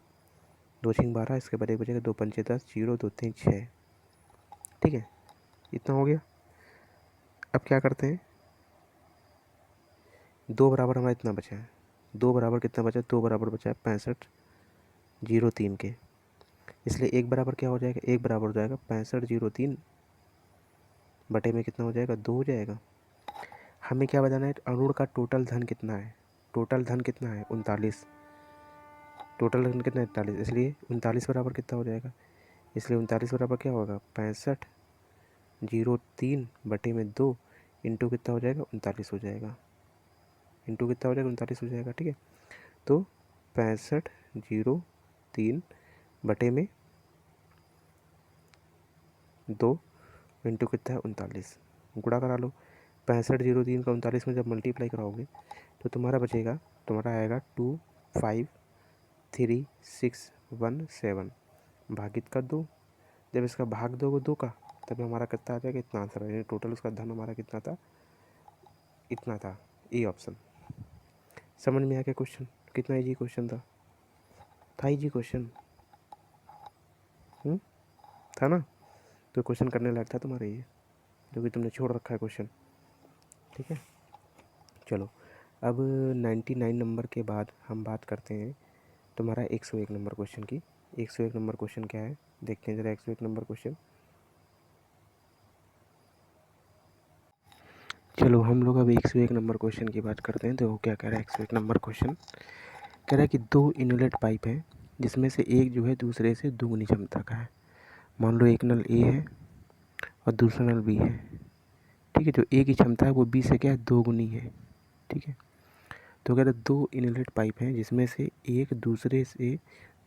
2 छिंग 12, इसके बाद एक बचेगा 2 पंचे 10, 0 2 3 6। ठीक है, इतना हो गया। अब क्या करते हैं, 2 बराबर हमारा इतना बचा है, 2 बराबर कितना बचा? 2 बराबर बचा है 65,03 के। इसलिए 1 बराबर क्या हो जाएगा? 1 बराबर हो जाएगा 65,03 बटे में कितना हो जाएगा? 2 हो जाएगा। हमें क्या बताना है? अरुण का टोटल धन कितना है? टोटल धन कितना है? 39। टोटल धन कितना है? 41। इसलिए 39 बराबर कितना हो जाएगा? इसलिए 39 बराबर क्या होगा? 65,03 बटे में 2 इंटू कितना हो जाएगा? 39 हो जाएगा। इंटू कितना हो जाएगा? 39 हो जाएगा। ठीक है, तो 65,03 बटे में 2 इंटू कितना है? 39। गुणा करा लो, 65,03 का 39 में जब मल्टीप्लाई कराओगे तो तुम्हारा बचेगा, तुम्हारा आएगा 253,617 भागित कर 2। जब इसका भाग दोगे 2 का, तब हमारा कितना आ जाएगा? इतना आंसर है। टोटल उसका धन हमारा कितना था? इतना था। A option. समझ में आ गया क्वेश्चन? कितना इजी क्वेश्चन था? इजी क्वेश्चन था ना? तो क्वेश्चन करने लायक था तुम्हारे ये, जो कि तुमने छोड़ रखा है क्वेश्चन। ठीक है, चलो अब 99 नंबर के बाद हम बात करते हैं तुम्हारा 101 नंबर क्वेश्चन की। 101 नंबर क्वेश्चन क्या है, देखते हैं ज़रा 101 नंबर क्वेश्चन। चलो हम लोग अब 101 नंबर क्वेश्चन की बात करते हैं। तो क्या कह रहा है 101 नंबर क्वेश्चन? कह रहा है कि 2 इनलेट पाइप है, जिसमें से एक जो है दूसरे से दुगनी क्षमता का है। मान लो एक नल ए है और दूसरा नल बी है। ठीक है, जो ए की क्षमता है वो बी से क्या है? 2 गुनी है। ठीक है, तो कह रहा है 2 इनलेट पाइप हैं, जिसमें से एक दूसरे से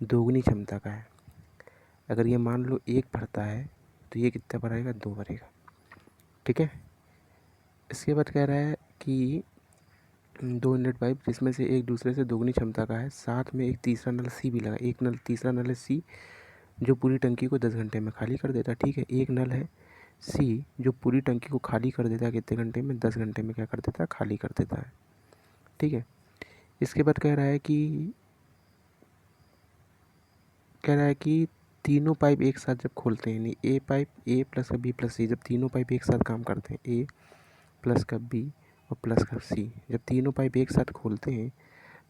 दोगुनी क्षमता का है। अगर ये मान लो 1 भरता है तो ये कितना भरेगा? 2 भरेगा। ठीक है, इसके बाद कह रहा है कि 2 इनलेट पाइप जिसमें से एक दूसरे से दोगुनी क्षमता का है, साथ में एक तीसरा नल सी भी लगा। एक नल, तीसरा नल है सी, जो पूरी टंकी को 10 घंटे में खाली कर देता है। ठीक है, एक नल है सी जो पूरी टंकी को खाली कर देता है कितने घंटे में? 10 घंटे में क्या कर देता है? खाली कर देता है। ठीक है, इसके बाद कह रहा है कि तीनों पाइप एक साथ जब खोलते हैं, यानी ए पाइप, ए प्लस का बी प्लस सी, जब तीनों पाइप एक साथ काम करते हैं, ए प्लस का बी और प्लस का सी, जब तीनों पाइप एक साथ खोलते हैं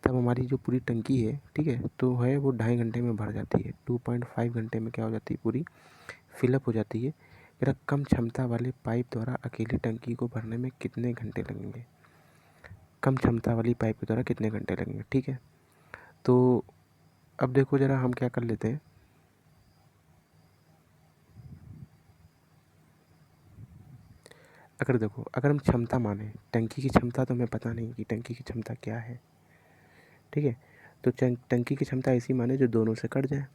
तब हमारी जो पूरी टंकी है, ठीक है, तो है वो 2.5 घंटे में भर जाती है। 2.5 घंटे में क्या हो जाती है? पूरी फिलअप हो जाती है। मेरा कम क्षमता वाले पाइप द्वारा अकेली टंकी को भरने में कितने घंटे लगेंगे? कम क्षमता वाली पाइप के द्वारा कितने घंटे लगेंगे? ठीक है, तो अब देखो ज़रा हम क्या कर लेते हैं। अगर देखो, अगर हम क्षमता माने, टंकी की क्षमता तो हमें पता नहीं कि टंकी की क्षमता क्या है। ठीक है, तो टंकी की क्षमता ऐसी माने जो दोनों से कट जाए।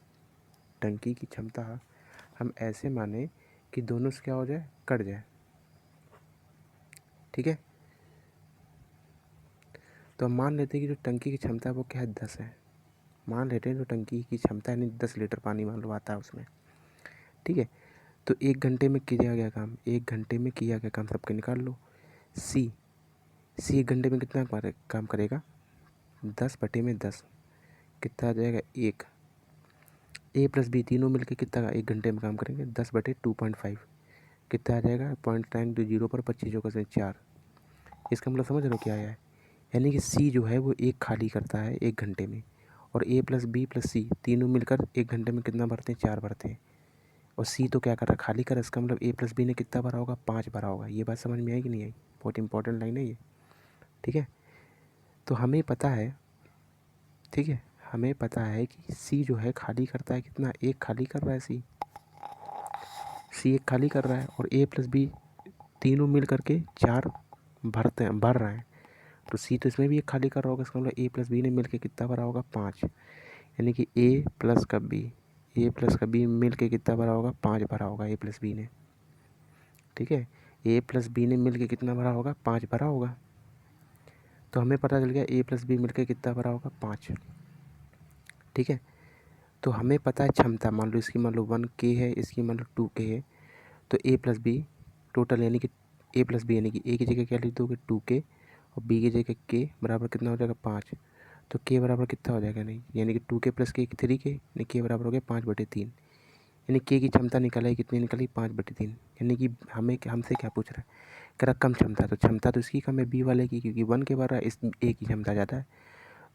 टंकी की क्षमता हम ऐसे माने कि दोनों से क्या हो जाए? कट जाए। ठीक है, तो हम मान लेते हैं कि जो टंकी की क्षमता है वो क्या है? 10 है। मान लेते हैं जो टंकी की क्षमता है, यानी 10 लीटर पानी मान लो आता है उसमें। ठीक है, तो 1 घंटे में किया गया काम, 1 घंटे में किया गया काम सबके निकाल लो। सी 1 घंटे में कितना काम करेगा? 10/10 कितना आ जाएगा? 1। ए प्लस बी तीनों मिलकर कितना 1 घंटे में काम करेंगे? 10/2.5 कितना आ जाएगा? 0.9 पर 25 का से 4। इसका मतलब समझ रहे हो क्या आया है? यानी कि सी जो है वो 1 खाली करता है 1 घंटे में, और ए प्लस बी प्लस सी तीनों मिलकर 1 घंटे में कितना भरते हैं? 4 भरते हैं। और सी तो क्या कर रहा है? खाली कर रहा है। इसका मतलब ए प्लस बी ने कितना भरा होगा? 5 भरा होगा। ये बात समझ में आई कि नहीं आई? बहुत इंपॉर्टेंट लाइन है ये। ठीक है, तो हमें पता है, ठीक है, हमें पता है कि सी जो है खाली करता है कितना, एक खाली कर रहा है सी एक खाली कर रहा है, और ए प्लस बी तीनों मिल करके 4 भर रहे हैं। तो सी तो इसमें भी एक खाली कर रहा होगा, इसका मतलब ए प्लस बी ने मिल के कितना भरा होगा, 5। यानी कि ए प्लस का बी मिल के कितना भरा होगा, 5 भरा होगा ए प्लस बी ने। ठीक है, ए प्लस बी ने मिल के कितना भरा होगा, 5 भरा होगा। तो हमें पता चल गया ए प्लस बी मिल के कितना भरा होगा, 5। ठीक है, तो हमें पता है क्षमता, मान लो इसकी मान लो 1K है, इसकी मान लो 2K है। तो ए प्लस बी टोटल यानी कि ए प्लस बी यानी कि ए की जगह क्या लिख दोगे, 2K, और बी की जगह K बराबर कितना हो जाएगा, 5। तो K बराबर कितना हो जाएगा, नहीं यानी कि 2K प्लस K 3K, यानी K बराबर हो गया 5/3। यानी K की क्षमता निकाली, कितनी निकाली, 5/3। यानी कि हमसे क्या पूछ रहा है, कह रहा कम क्षमता, तो क्षमता तो इसकी कम है बी वाले की, क्योंकि 1 के बारह इस ए की क्षमता ज़्यादा है।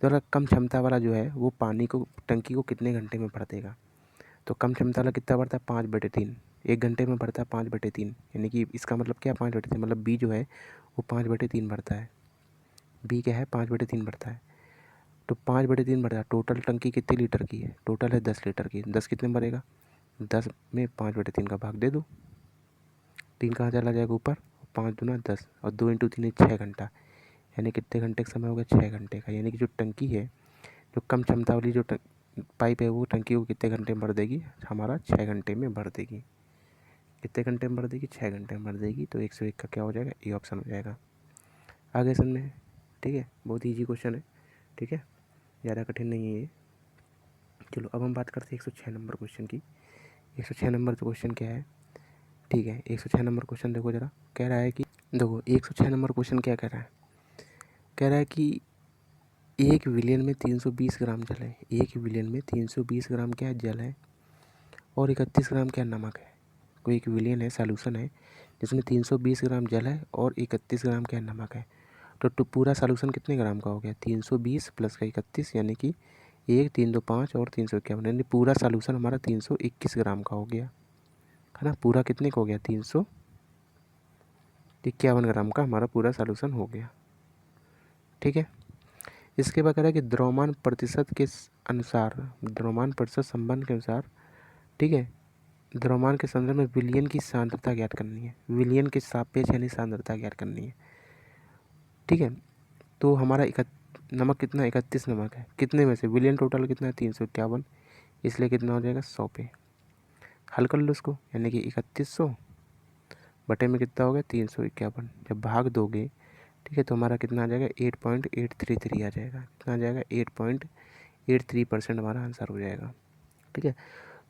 तो अगर कम क्षमता वाला जो है वो पानी को टंकी को कितने घंटे में भर देगा, तो कम क्षमता वाला कितना भरता है, 5/3। 1 घंटे में भरता है 5/3, यानी कि इसका मतलब क्या, 5/3 मतलब बी जो है वो 5/3 भरता है। बी क्या है, 5/3 भरता है। तो 5/3 भरता है। टोटल टंकी कितने लीटर की है, टोटल है 10 लीटर की। 10 कितने भरेगा, 10 में 5/3 का भाग दे दो, 3 कहाँ चला जाएगा ऊपर, 5 दूना 10, और 2 × 3 6 घंटा। यानी कितने घंटे का समय होगा, 6 घंटे का। यानी कि जो टंकी है, जो कम क्षमता वाली जो पाइप है, वो टंकी को कितने घंटे में भर देगी, हमारा 6 घंटे में भर देगी। कितने घंटे में भर देगी, 6 घंटे में भर देगी। तो 101 का क्या हो जाएगा, ए ऑप्शन हो जाएगा। आगे समझे, ठीक है, बहुत ईजी क्वेश्चन है। ठीक है, ज़्यादा कठिन नहीं है ये। चलो अब हम बात करते हैं 106 नंबर क्वेश्चन की। 106 नंबर क्वेश्चन क्या है, ठीक है, 106 नंबर क्वेश्चन देखो ज़रा। कह रहा है कि देखो 106 नंबर क्वेश्चन क्या कह रहा है, कह रहा है कि 1 विलियन में 320 ग्राम जल है। 1 विलियन में 320 ग्राम क्या जल है, और 31 ग्राम क्या नमक है। कोई 1 विलियन है, सॉल्यूशन है जिसमें 320 ग्राम जल है और 31 ग्राम क्या नमक है। तो पूरा सॉल्यूशन कितने ग्राम का हो गया, 320 प्लस का 31, यानी कि 1 3 2 5 और 351, यानी पूरा सॉल्यूशन हमारा 321 ग्राम का हो गया, है ना। पूरा कितने का हो गया, 351 ग्राम का हमारा पूरा सॉल्यूशन हो गया। ठीक है, इसके बाद कह रहा है कि द्रव्यमान प्रतिशत के अनुसार, द्रव्यमान प्रतिशत संबंध के अनुसार, ठीक है, द्रव्यमान के संदर्भ में विलयन की सांद्रता ज्ञात करनी है। विलयन के सापेक्ष यानी सांद्रता ज्ञात करनी है। ठीक है, तो हमारा नमक कितना, 31 नमक है, कितने में से, विलियन टोटल कितना है, 351, इसलिए कितना हो जाएगा, 100 पे। हल कर लो इसको, यानी कि 3100 बटे में कितना हो गया, 351। जब भाग दोगे, ठीक है, तो हमारा कितना आ जाएगा, 8.833 आ जाएगा। कितना आ जाएगा, 8.83% हमारा आंसर हो जाएगा। ठीक है,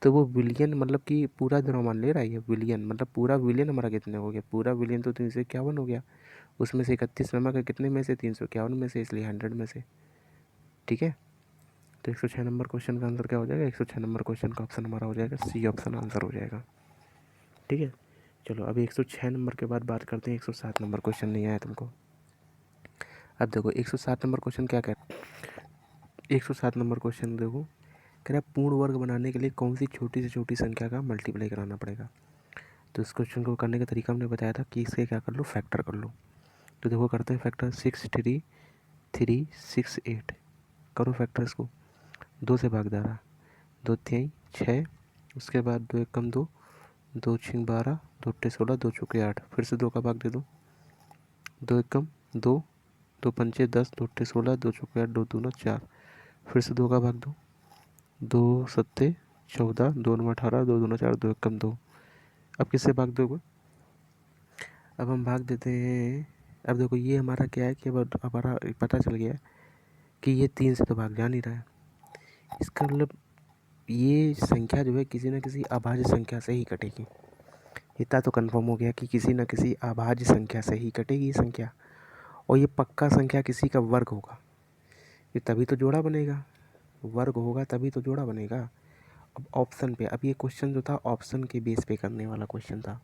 तो वो विलियन मतलब कि पूरा द्रव्यमान ले रहा है, विलियन मतलब पूरा विलियन हमारा कितने हो गया, पूरा विलियन तो 351 हो गया, उसमें से 31 नमक है, कितने में से, 351 में से, इसलिए 100 में से। ठीक है, तो 106 नंबर क्वेश्चन का आंसर क्या हो जाएगा, 106 नंबर क्वेश्चन का ऑप्शन हमारा हो जाएगा सी ऑप्शन आंसर हो जाएगा। ठीक है, चलो अभी 106 नंबर के बाद बात करते हैं 107 नंबर क्वेश्चन। नहीं आया तुमको, अब देखो 107 नंबर क्वेश्चन क्या कह रहा है। 107 नंबर क्वेश्चन देखो, कह रहा है पूर्ण वर्ग बनाने के लिए कौन सी छोटी से छोटी संख्या का मल्टीप्लाई कराना पड़ेगा। तो इस क्वेश्चन को करने का तरीका हमने बताया था कि इसके क्या कर लो, फैक्टर कर लो। तो देखो करते हैं फैक्टर, 63368 करो फैक्टर इसको। 2 से भाग दे रहा, 2 3 6, उसके बाद 2 1 कम 2, 2 6 12, 2 8 16, 2 चौके 8, फिर से 2 का भाग दे दो, 2 1 कम 2, 2 पंचे 10, 2 8 16, 2 चौके 8, 2 दूना 4, फिर से 2 का भाग दो, 2 सत्ते 14, 2 9 18, 2 दूना 4, 2 1 कम 2। अब किससे भाग दोगे, अब हम भाग देते हैं। अब देखो ये हमारा क्या है कि अब हमारा पता चल गया कि ये 3 से तो भाग जा नहीं रहा है। इसका मतलब ये संख्या जो है किसी न किसी अभाज्य संख्या से ही कटेगी। इतना तो कंफर्म हो गया कि किसी न किसी अभाज्य संख्या से ही कटेगी ये संख्या, और ये पक्का संख्या किसी का वर्ग होगा, ये तभी तो जोड़ा बनेगा, वर्ग होगा तभी तो जोड़ा बनेगा। अब ऑप्शन पे, अब ये क्वेश्चन जो था ऑप्शन के बेस पे करने वाला क्वेश्चन था।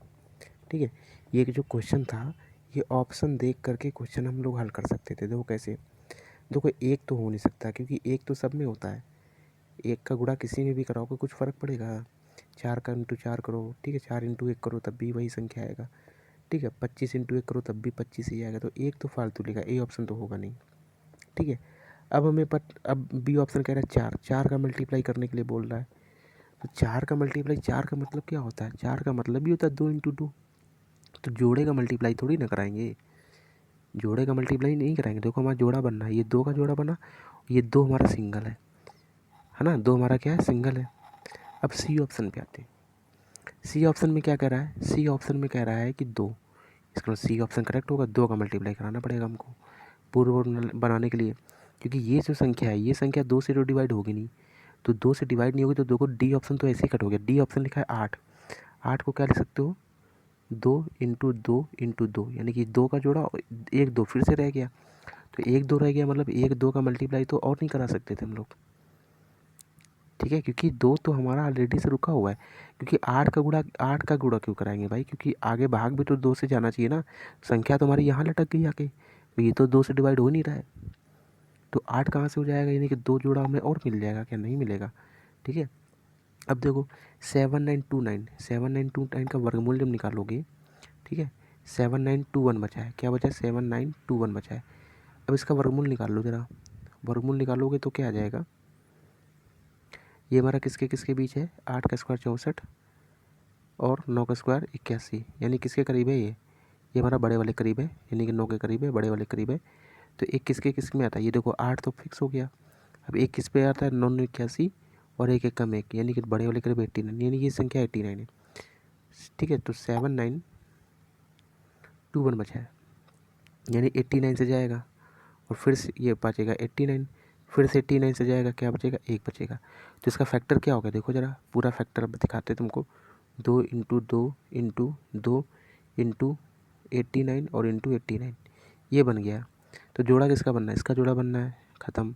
ठीक है, ये जो क्वेश्चन था ये ऑप्शन देख करके क्वेश्चन हम लोग हल कर सकते थे। देखो कैसे, देखो एक तो हो नहीं सकता क्योंकि एक तो सब में होता है, एक का गुणा किसी में भी कराओगे कुछ फ़र्क पड़ेगा, 4 का इंटू 4 करो, ठीक है, 4 इंटू 1 करो तब भी वही संख्या आएगा, ठीक है, 25 इंटू 1 करो तब भी 25 ही आएगा। तो एक तो फालतू लेगा, ए ऑप्शन तो होगा नहीं। ठीक है, अब बी ऑप्शन कह रहा है 4, 4 का मल्टीप्लाई करने के लिए बोल रहा है। तो 4 का मल्टीप्लाई, 4 का मतलब क्या होता है? 4 का मतलब भी होता है 2 × 2। तो जोड़े का मल्टीप्लाई थोड़ी ना कराएंगे, जोड़े का मल्टीप्लाई नहीं कराएंगे। देखो हमारा जोड़ा बनना है, ये 2 का जोड़ा बना, ये 2 हमारा सिंगल है ना, 2 हमारा क्या है? सिंगल है। अब सी ऑप्शन पे आते हैं। सी ऑप्शन में क्या कह रहा है? सी ऑप्शन में कह रहा है कि 2, इसका मतलब सी ऑप्शन करेक्ट होगा। 2 का मल्टीप्लाई कराना पड़ेगा हमको पूर्व बनाने के लिए, क्योंकि ये जो संख्या है, ये संख्या 2 से तो डिवाइड होगी नहीं, तो 2 से डिवाइड नहीं होगी, तो देखो डी ऑप्शन तो ऐसे ही कट हो गया। डी ऑप्शन लिखा है 8, 8 को क्या लिख सकते हो? 2 × 2 × 2, यानी कि 2 का जोड़ा, 1 2 फिर से रह गया, तो 1 2 रह गया, मतलब 1 2 का मल्टीप्लाई तो और नहीं करा सकते थे हम लोग, ठीक है, क्योंकि 2 तो हमारा ऑलरेडी से रुका हुआ है। क्योंकि 8 का गुणा क्यों कराएंगे भाई? क्योंकि आगे भाग भी तो 2 से जाना चाहिए ना, संख्या तो हमारी यहाँ लटक गई आके, तो ये तो 2 से डिवाइड हो नहीं रहा है, तो 8 कहाँ से हो जाएगा? यानी कि 2 जोड़ा हमें और मिल जाएगा क्या? नहीं मिलेगा, ठीक है। अब देखो 7929 का वर्गमूल जब निकालोगे, ठीक है, 7921 बचा है, क्या बचा है? 7921 बचा है। अब इसका वर्गमूल निकाल लो ज़रा, वर्गमूल निकालोगे तो क्या आ जाएगा? ये हमारा किसके किसके बीच है? 8 का स्क्वायर 64 और 9 का स्क्वायर 81, यानी किसके करीब है ये हमारा बड़े वाले करीब है, यानी कि 9 के करीब है, बड़े वाले करीब है। तो एक किसके किस में आता है? ये देखो 8 तो फिक्स हो गया। अब एक किस पे आता है? 981 और एक एक कम एक, यानी कि बड़े वाले करीब 89, यानी कि ये संख्या 89 है, ठीक है। तो 7921 बचा है, यानी 89 से जाएगा और फिर से ये बचेगा 89, फिर से 89 से जाएगा, क्या बचेगा? 1 बचेगा। तो इसका फैक्टर क्या होगा? देखो ज़रा पूरा फैक्टर दिखाते तुमको, 2 × 2 × 2 × 89 और × 89, ये बन गया। तो जोड़ा किसका बनना है? इसका जोड़ा बनना है, ख़त्म।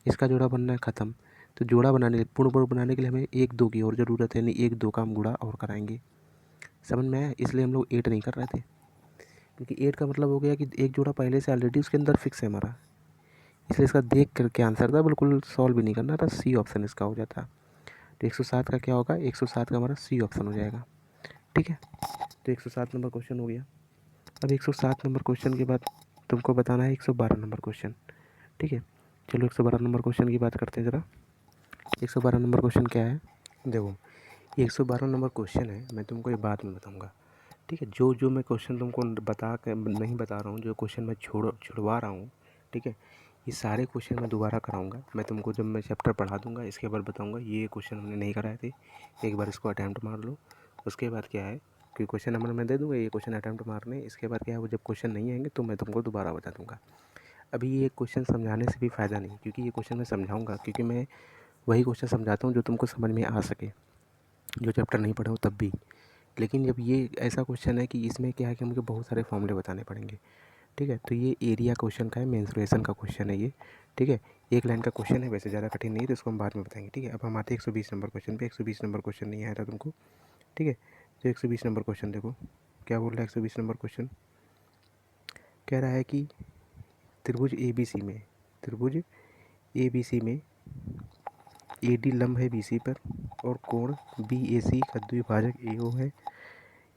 इसका जोड़ा बनना है, ख़त्म। तो जोड़ा बनाने के लिए, पूर्ण वर्ग बनाने के लिए हमें 1 2 की और ज़रूरत है, यानी 1 2 का हम गुणा और कराएंगे। समझ में आया? इसलिए हम लोग 8 नहीं कर रहे थे, क्योंकि 8 का मतलब हो गया कि एक जोड़ा पहले से ऑलरेडी उसके अंदर फिक्स है हमारा, इसलिए इसका देख करके आंसर था, बिल्कुल सॉल्व भी नहीं करना था, सी ऑप्शन इसका हो जाता। तो 107 का क्या होगा? 107 का हमारा सी ऑप्शन हो जाएगा, ठीक है। तो 107 नंबर क्वेश्चन हो गया। अब 107 नंबर क्वेश्चन के बाद तुमको बताना है 112 नंबर क्वेश्चन, ठीक है। चलो 112 नंबर क्वेश्चन की बात करते हैं ज़रा। 112 नंबर क्वेश्चन क्या है? देखो 112 नंबर क्वेश्चन है, मैं तुमको ये बाद में बताऊंगा, ठीक है। जो जो मैं क्वेश्चन तुमको बता कर नहीं बता रहा हूँ, जो क्वेश्चन मैं छुड़वा रहा हूँ, ठीक है, ये सारे क्वेश्चन मैं दोबारा कराऊंगा। मैं तुमको जब मैं चैप्टर पढ़ा दूंगा इसके बाद बताऊंगा ये क्वेश्चन हमने नहीं कराए थे, एक बार इसको अटैम्प्ट मार लो। उसके बाद क्या है कि क्वेश्चन नंबर मैं दे दूंगा, ये क्वेश्चन अटैम्प्ट मारने, इसके बाद क्या है वो जब क्वेश्चन नहीं आएंगे तो मैं तुमको दोबारा बता दूंगा। अभी ये क्वेश्चन समझाने से भी फ़ायदा नहीं, क्योंकि ये क्वेश्चन मैं समझाऊंगा, क्योंकि मैं वही क्वेश्चन समझाता हूँ जो तुमको समझ में आ सके, जो चैप्टर नहीं पढ़ा हो तब भी। लेकिन जब ये ऐसा क्वेश्चन है कि इसमें क्या है कि मुझे बहुत सारे फॉर्मूले बताने पड़ेंगे, ठीक है। तो ये एरिया क्वेश्चन का है, मेंसुरेशन का क्वेश्चन है ये, ठीक है। एक लाइन का क्वेश्चन है, वैसे ज़्यादा कठिन नहीं है, तो इसको हम बाद में बताएंगे, ठीक है। अब हम आते हैं 120 नंबर क्वेश्चन पे। 120 नंबर क्वेश्चन नहीं आया था तुमको, ठीक है। तो 120 नंबर क्वेश्चन देखो क्या बोल रहा है। 120 नंबर क्वेश्चन कह रहा है कि त्रिभुज ए बी सी में ए डी लंब है बी सी पर और कोण बी ए सी का द्विभाजक ए ओ है।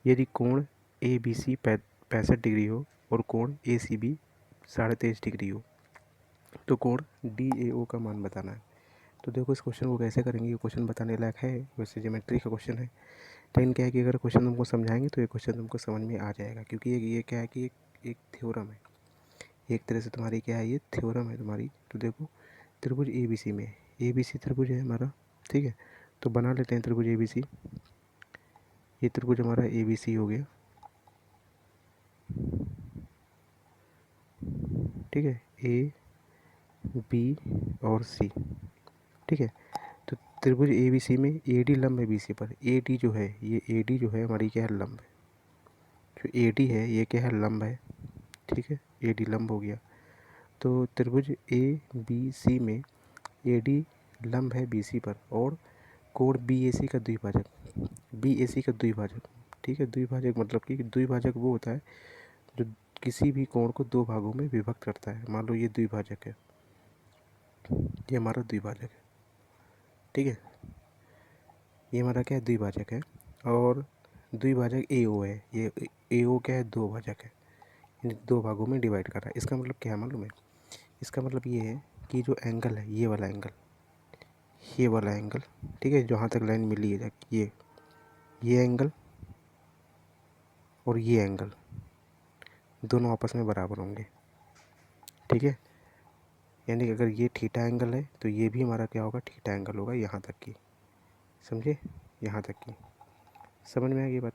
यदि कोण ए बी सी 65 डिग्री हो और कोण ए सी बी 23.5 डिग्री हो, तो कोण डी ए ओ का मान बताना है। तो देखो इस क्वेश्चन को कैसे करेंगे, ये क्वेश्चन बताने लायक है, वैसे ज्योमेट्री का क्वेश्चन है, लेकिन क्या है कि अगर क्वेश्चन तुमको समझाएंगे तो ये क्वेश्चन तुमको समझ में आ जाएगा, क्योंकि ये क्या है कि एक थ्योरम है, एक तरह से तुम्हारी क्या है, ये थ्योरम है तुम्हारी। तो देखो त्रिभुज ए बी सी में, ए बी सी त्रिभुज है हमारा, ठीक है। तो बना लेते हैं त्रिभुज ए बी सी। ये त्रिभुज हमारा ए बी सी हो गया, ठीक है, ए बी और सी, ठीक है। तो त्रिभुज ए बी सी में ए डी लंब है बी सी पर, ए डी जो है, ये ए डी जो है हमारी क्या है? लंब है। जो ए डी है ये क्या है? लंब है, ठीक है, ए डी लंब हो गया। तो त्रिभुज ए बी सी में ए डी लंब है बी सी पर और कोण बी ए सी का द्विभाजक, बी ए सी का द्विभाजक, ठीक है। द्विभाजक मतलब कि द्विभाजक वो होता है जो किसी भी कोण को दो भागों में विभक्त करता है। मान लो ये द्विभाजक है, ये हमारा द्विभाजक है, ठीक है, ये हमारा क्या है? द्विभाजक है। और द्विभाजक ए ओ है, ये ए ओ क्या है? दो भाजक है, यानी दो भागों में डिवाइड कर रहा है। इसका मतलब क्या है मालूम है? इसका मतलब ये है कि जो एंगल है ये वाला एंगल, ठीक है, जहाँ तक लाइन मिली है ये एंगल और ये एंगल दोनों आपस में बराबर होंगे, ठीक है। यानी कि अगर ये थीटा एंगल है तो ये भी हमारा क्या होगा, थीटा एंगल होगा, यहाँ तक की, समझे, यहाँ तक की। समझ में आ गई बात,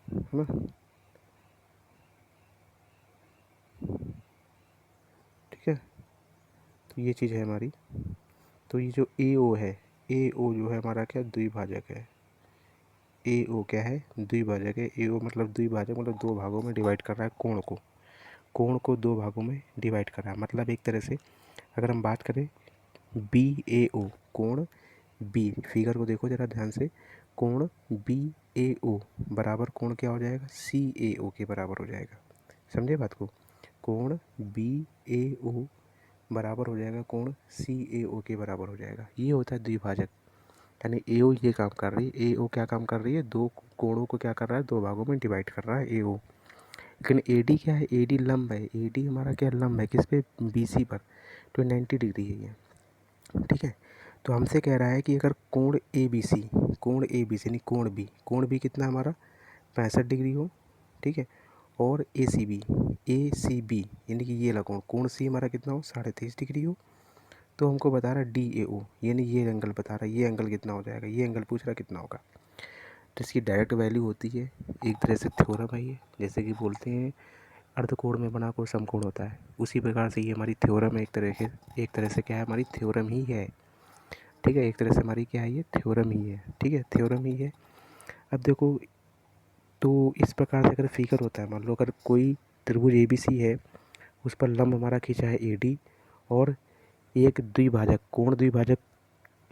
है ना। ठीक है, तो ये चीज़ है हमारी। तो ये जो ए ओ है, ए ओ जो है हमारा क्या, द्विभाजक है। ए ओ क्या है, द्विभाजक है। ए ओ मतलब द्विभाजक, मतलब दो भागों में डिवाइड कर रहा है कोण को दो भागों में डिवाइड कर रहा है। मतलब एक तरह से अगर हम बात करें बी ए ओ, कोण बी, फिगर को देखो ज़रा ध्यान से, कोण बी ए ओ बराबर कोण क्या हो जाएगा, सी ए ओ के बराबर हो जाएगा। समझे बात को, कोण बी ए ओ बराबर हो जाएगा कोण सी ए ओ के बराबर हो जाएगा। ये होता है द्विभाजक। यानी ए ओ ये काम कर रही है, ए ओ क्या काम कर रही है, दो कोणों को क्या कर रहा है, दो भागों में डिवाइड कर रहा है ए ओ। लेकिन ए डी क्या है, ए डी लंब है, ए डी हमारा क्या लंब है, किस पे, बी सी पर, तो 90 डिग्री है ये, ठीक है। तो हमसे कह रहा है कि अगर कोण ए बी सी यानी कोण बी कितना हमारा 65 डिग्री हो, ठीक है, और ए सी बी यानी कि ये वाला कोण सी हमारा कितना हो, 23.5 डिग्री हो, तो हमको बता रहा है डी ए ओ, यानी ये एंगल बता रहा है, ये एंगल कितना हो जाएगा, ये एंगल पूछ रहा है कितना होगा। तो इसकी डायरेक्ट वैल्यू होती है, एक तरह से थ्योरम है ये, जैसे कि बोलते हैं अर्धकोण में बना कोण समकोण होता है, उसी प्रकार से ये हमारी थ्योरम है, एक तरह से क्या है, हमारी थ्योरम ही है, ठीक है। एक तरह से हमारी क्या है, ये थ्योरम ही है, ठीक है, थ्योरम ही है। अब देखो, तो इस प्रकार से अगर फिगर होता है, मान लो अगर कोई त्रिभुज ए बी सी है, उस पर लंब हमारा खींचा है ए डी, और एक द्विभाजक कोण द्विभाजक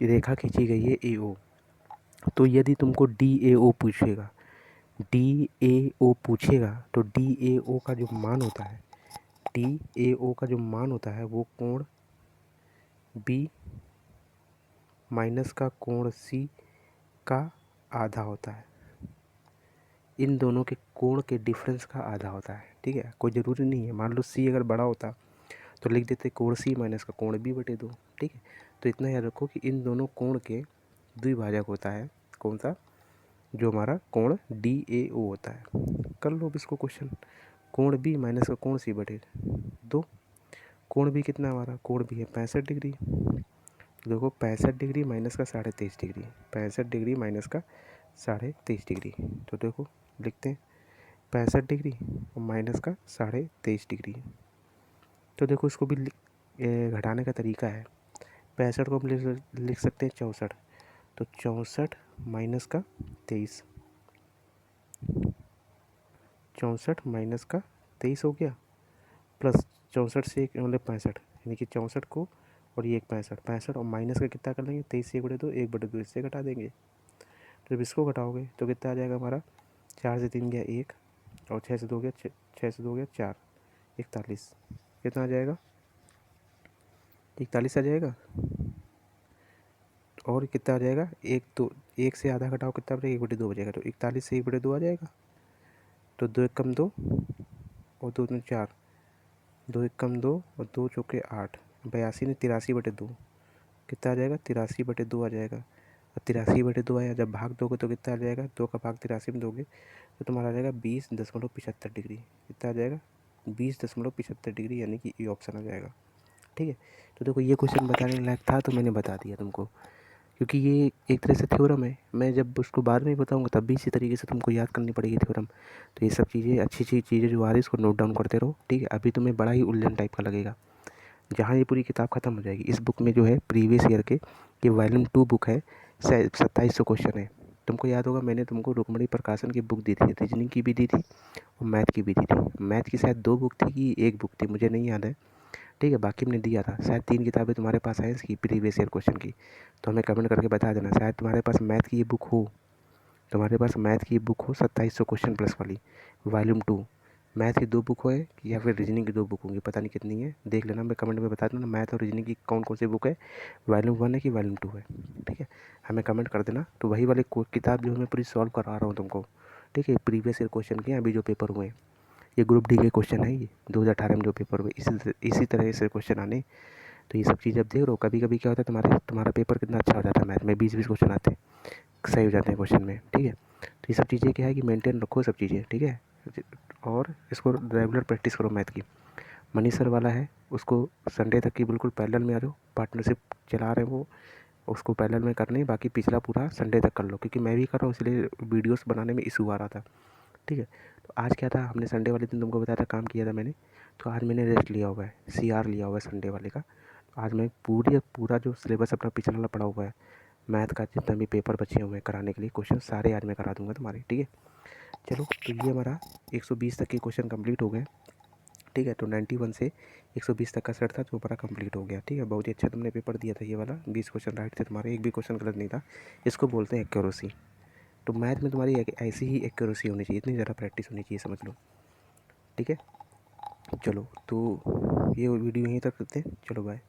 रेखा खींची गई है ए ओ, तो यदि तुमको डी ए ओ पूछेगा, तो डी ए ओ का जो मान होता है, डी ए ओ का जो मान होता है वो कोण बी माइनस का कोण सी का आधा होता है, इन दोनों के कोण के डिफरेंस का आधा होता है, ठीक है। कोई ज़रूरी नहीं है, मान लो सी अगर बड़ा होता तो लिख देते कोण सी माइनस का कोण बी बटे 2, ठीक है। तो इतना याद रखो कि इन दोनों कोण के द्विभाजक होता है कौन सा, जो हमारा कोण डी ए ओ होता है। कर लो अब इसको क्वेश्चन, कोण बी माइनस का कोण सी बटे 2, कोण बी कितना हमारा, कोण बी है 65 डिग्री, तो देखो 65 डिग्री माइनस का 23.5 डिग्री, 65 डिग्री माइनस का 23.5 डिग्री, तो देखो लिखते हैं 65 डिग्री और माइनस का 23.5 डिग्री। तो देखो इसको भी घटाने का तरीका है, 65 को हम लिख सकते हैं 64, तो 64 माइनस का 23, 64 माइनस का 23 हो गया, प्लस 64 से एक मतलब 65, यानी कि 64 को और ये एक 65 और माइनस का कितना कर लेंगे, 23 से 1/2 इससे घटा देंगे। तो जब इसको घटाओगे तो कितना आ जाएगा हमारा, 4 से 3 गया 1 और 6 से 2 गया 6 से 2 गया 4, 41, कितना आ जाएगा, 41 आ जाएगा। और कितना आ जाएगा, एक से आधा घटाओ कितना बचेगा, 1/2 बचेगा, तो 41 से 1/2 आ जाएगा। तो 2 एक कम 2 और 2 में 4, 2 एक कम 2 और 2 चौके 8, 82 ने 83/2, कितना आ जाएगा, 83/2 आ जाएगा। और 83/2 आया, जब भाग दोगे तो कितना आ जाएगा, 2 का भाग 83 में दोगे तो तुम्हारा आ जाएगा 20.75 डिग्री, कितना आ जाएगा 20.75 डिग्री, यानी कि ये ऑप्शन आ जाएगा, ठीक है। तो देखो ये क्वेश्चन बताने लायक था तो मैंने बता दिया तुमको, क्योंकि ये एक तरह से थ्योरम है, मैं जब उसको बाद में बताऊंगा तब भी इसी तरीके से तुमको याद करनी पड़ेगी थ्योरम। तो ये सब चीज़ें अच्छी चीज़ें जो आ रही है इसको नोट डाउन करते रहो, ठीक है। अभी तुम्हें बड़ा ही उलझन टाइप का लगेगा, जहाँ ये पूरी किताब ख़त्म हो जाएगी। इस बुक में जो है प्रीवियस ईयर के, ये वॉल्यूम 2 बुक है, 2700 क्वेश्चन है। तुमको याद होगा मैंने तुमको रुक्मणी प्रकाशन की बुक दी थी, रीजनिंग की भी दी थी और मैथ की भी दी थी। मैथ की शायद 2 बुक थी कि 1 बुक थी, मुझे नहीं याद है, ठीक है। बाकी हमने दिया था, शायद 3 किताबें तुम्हारे पास साइंस की प्रीवियस ईयर क्वेश्चन की, तो हमें कमेंट करके बता देना। शायद तुम्हारे पास मैथ की ये बुक हो, 2700 क्वेश्चन प्लस वाली वॉल्यूम 2, मैथ की 2 बुक हो या फिर रीजनिंग की 2 बुक होंगी, पता नहीं कितनी है, देख लेना, मैं कमेंट में बता देना मैथ और रीजनिंग की कौन कौन सी बुक है, वॉल्यूम 1 है कि वॉल्यूम 2 है, ठीक है। हमें कमेंट कर देना, तो वही वाली किताब जो मैं पूरी सॉल्व करा रहा हूँ तुमको, ठीक है, प्रीवियस ईयर क्वेश्चन के अभी जो पेपर हुए हैं, ये ग्रुप डी के क्वेश्चन है, ये 2018 में जो पेपर हुए इसी तरह से क्वेश्चन आने। तो ये सब चीज़ अब देख रहे हो, कभी कभी क्या होता है तुम्हारा पेपर कितना अच्छा हो जाता है, मैथ में 20-20 क्वेश्चन आते हैं, सही हो जाते हैं क्वेश्चन में, ठीक है। तो ये सब चीज़ें क्या है कि मेंटेन रखो सब चीज़ें, ठीक है। और इसको रेगुलर प्रैक्टिस करो मैथ की। मनीष सर वाला है, उसको संडे तक की बिल्कुल पैरेलल में आ जाओ, पार्टनरशिप चला रहे हैं वो, उसको पैरेलल में करनी है, बाकी पिछला पूरा संडे तक कर लो, क्योंकि मैं भी कर रहा हूँ इसलिए वीडियोस बनाने में इशू आ रहा था, ठीक है। तो आज क्या था, हमने संडे वाले दिन तुमको बताया था काम किया था मैंने, तो आज मैंने रेस्ट लिया हुआ है, CR लिया हुआ है संडे वाले का। आज मैं पूरा जो सिलेबस अपना पिछला वाला पढ़ा हुआ है, मैथ का जितना भी पेपर बचे हुए हैं कराने के लिए क्वेश्चन सारे आज मैं करा दूंगा तुम्हारे, ठीक है। चलो, तो ये हमारा 120 तक के क्वेश्चन कंप्लीट हो गए, ठीक है। तो 91 से 120 तक का सेट था जो हमारा कंप्लीट हो गया, ठीक है। बहुत ही अच्छा तुमने पेपर दिया था ये वाला, 20 क्वेश्चन राइट थे तुम्हारे, एक भी क्वेश्चन गलत नहीं था। इसको बोलते हैं एक्यूरेसी। तो मैथ में तुम्हारी ऐसी ही एक्यूरेसी होनी चाहिए, इतनी ज़्यादा प्रैक्टिस होनी चाहिए, समझ लो, ठीक है। चलो, तो ये वीडियो यहीं तक करते हैं, चलो बाय।